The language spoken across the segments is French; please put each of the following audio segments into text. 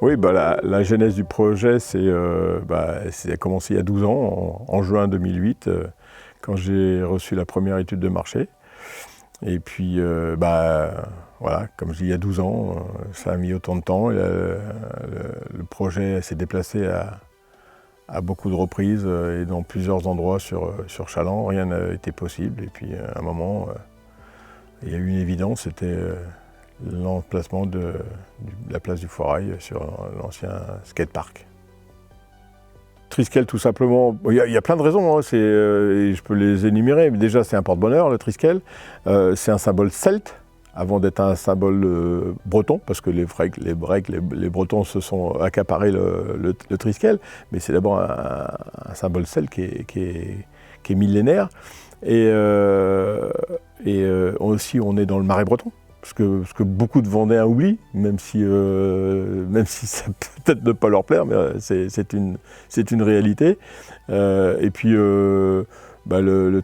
Oui, bah, la genèse du projet, ça a commencé il y a 12 ans, en juin 2008, quand j'ai reçu la première étude de marché. Et puis, voilà, comme je dis, il y a 12 ans, ça a mis autant de temps. Le projet s'est déplacé à beaucoup de reprises et dans plusieurs endroits sur Chaland. Rien n'a été possible. Et puis, à un moment, il y a eu une évidence, c'était l'emplacement de la place du Foirail sur l'ancien skatepark. Triskel, tout simplement, il y a plein de raisons, hein, et je peux les énumérer. Mais déjà, c'est un porte-bonheur, le Triskel. C'est un symbole celte, avant d'être un symbole breton, parce que les Bretons se sont accaparés le Triskel. Mais c'est d'abord un symbole celte qui est millénaire. Et aussi, on est dans le Marais breton. Ce que beaucoup de Vendéens oublient, même si ça peut peut-être ne pas leur plaire, mais c'est une réalité. Et puis, le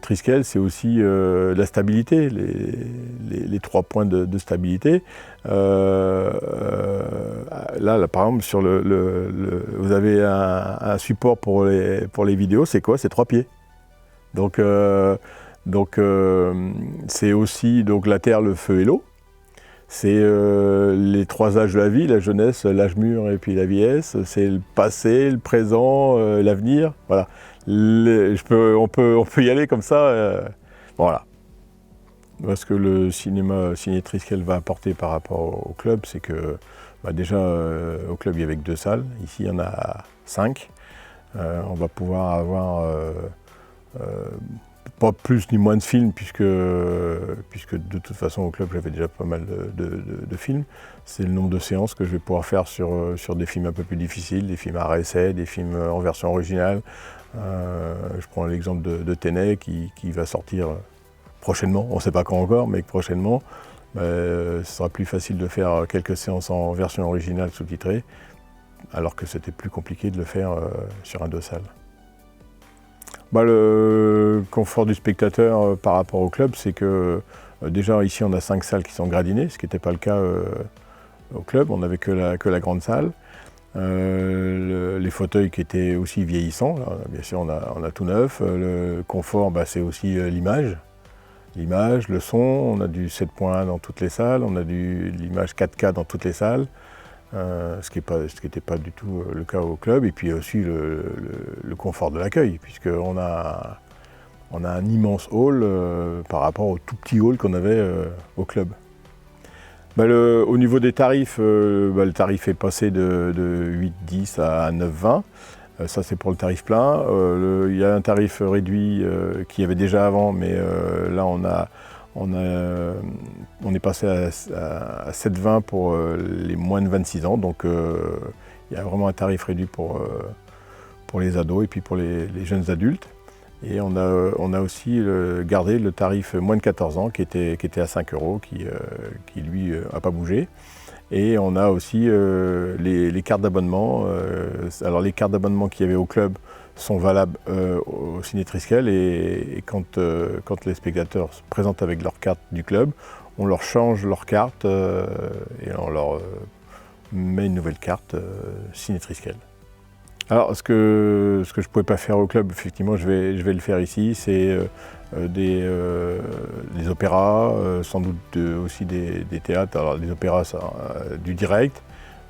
Triskel, c'est aussi la stabilité, les 3 points de stabilité. Là, par exemple, vous avez un support pour les vidéos, c'est quoi? C'est 3 pieds. Donc, c'est aussi la terre, le feu et l'eau. C'est les 3 âges de la vie, la jeunesse, l'âge mûr et puis la vieillesse. C'est le passé, le présent, l'avenir. Voilà. On peut y aller comme ça. Voilà. Ce que le Ciné Triskel va apporter par rapport au club, c'est que déjà au club il y avait que 2 salles. Ici il y en a 5. On va pouvoir avoir pas plus ni moins de films, puisque de toute façon au club j'avais déjà pas mal de films. C'est le nombre de séances que je vais pouvoir faire sur des films un peu plus difficiles, des films à réessai, des films en version originale. Je prends l'exemple de Tenet qui va sortir prochainement, on ne sait pas quand encore, mais prochainement. Ce sera plus facile de faire quelques séances en version originale sous-titrée, alors que c'était plus compliqué de le faire sur un 2 salles. Le confort du spectateur par rapport au club, c'est que déjà ici on a 5 salles qui sont gradinées, ce qui n'était pas le cas au club, on n'avait que la grande salle. Les fauteuils qui étaient aussi vieillissants, là, bien sûr on a tout neuf. Le confort, c'est aussi l'image, le son, on a du 7.1 dans toutes les salles, on a l'image 4K dans toutes les salles. Ce qui n'était pas du tout le cas au club, et puis aussi le confort de l'accueil, puisqu'on a un immense hall par rapport au tout petit hall qu'on avait au club. Au niveau des tarifs, le tarif est passé de 8,10 à 9,20. Ça c'est pour le tarif plein. Il y a un tarif réduit qu'il y avait déjà avant, mais là on est passé à 7,20 pour les moins de 26 ans, donc il y a vraiment un tarif réduit pour les ados et puis pour les jeunes adultes. Et on a aussi gardé le tarif moins de 14 ans qui était à 5 €, qui lui n'a pas bougé. Et on a aussi les cartes d'abonnement. Alors les cartes d'abonnement qu'il y avait au club sont valables au Ciné Triskel, et quand les spectateurs se présentent avec leur carte du club, on leur change leur carte et on leur met une nouvelle carte Ciné Triskel. Alors ce que je ne pouvais pas faire au club, effectivement je vais le faire ici, c'est des opéras, sans doute aussi des théâtres. Alors des opéras, du direct,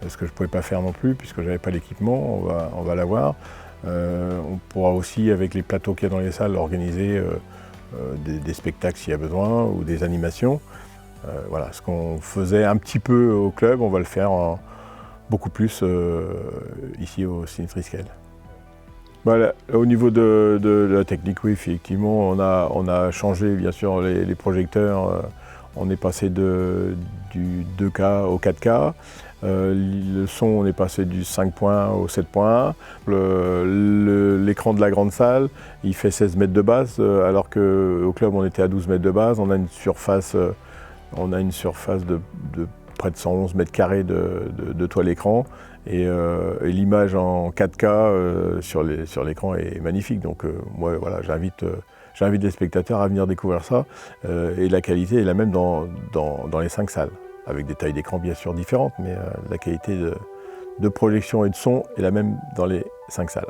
ce que je ne pouvais pas faire non plus puisque je n'avais pas l'équipement, on va l'avoir. On pourra aussi, avec les plateaux qu'il y a dans les salles, organiser des spectacles s'il y a besoin, ou des animations. Voilà, ce qu'on faisait un petit peu au club, on va le faire beaucoup plus ici au Ciné Triskel. Voilà, au niveau de la technique, oui, effectivement, on a changé bien sûr les projecteurs. On est passé du 2K au 4K. Le son, on est passé du 5 points au 7 points. L'écran de la grande salle, il fait 16 mètres de base, alors qu'au club, on était à 12 mètres de base. On a une surface de près de 111 mètres carrés de toile écran. Et l'image en 4K sur l'écran est magnifique. Donc moi, voilà, j'invite les spectateurs à venir découvrir ça. Et la qualité est la même dans les 5 salles, avec des tailles d'écran bien sûr différentes, mais la qualité de projection et de son est la même dans les 5 salles.